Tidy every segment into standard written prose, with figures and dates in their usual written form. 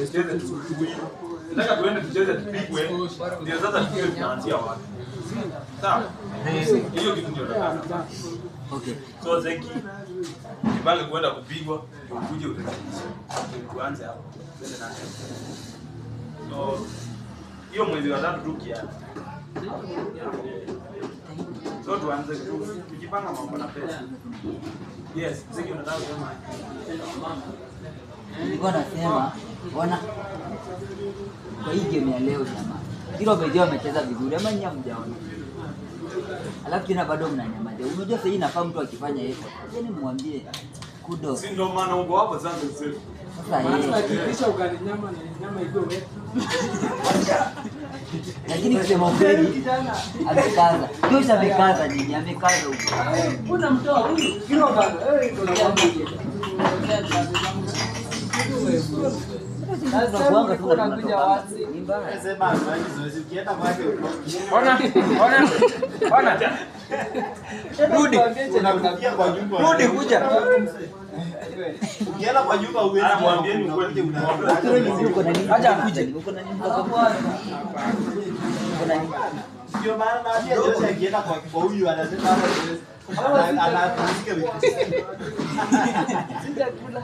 tucheze tu. Nataka tuende tucheze tupigwe. Ndio sasa tunaanzia wapi? Sawa. Hiyo kitu ndio nataka. Okay. So Zeki kibange kwenda kupigwa ukuje utatisha. Tuanze hapo. Twende na hapo. So hiyo mwezi wa 3 tu kiasi. So tuanze tukipanga mambo na pesa. Yes, Zeki unataka kusema. Nilikuwa nasema bwana, kwa hii game ya leo jamaa, kila mmoja amecheza vizuri ama nyinyi hamjaona? Alafu tena bado mnanyamaza. Unajua sasa hii nafaa mtu akifanya hivyo, yani muambie kudo. Si ndo maana uko hapo sasa sasa. Sasa yeye hakikisha ugali nyama na nyama iko wetu. lakini kusema ukweli amekaza. Kisha amekaza nini? Amekaza huko. Kuna mtoa huyu kilo bado. Ndo nakwambia. Tunakuanga tu tunakuja wazi. Sema zoezi ukienda kwake Ona. Rudi. unakuja kwa nyumba. Rudi kuja. Ukienda kwa nyumba uwezi Mwambieni ukweli unaona. Uko na nini? Acha akuje. Uko na nini? Uko na nini? Ndio maana naambia Joshua akienda kwa huyu anasema hapa anapumzika vipi? Sijakula.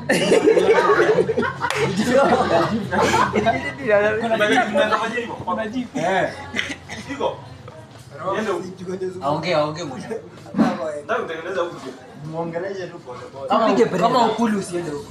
Aongee mwisho. Nataka kutengeneza huko. Muongeleshe tu pole pole. Kama ukuli usiende huko.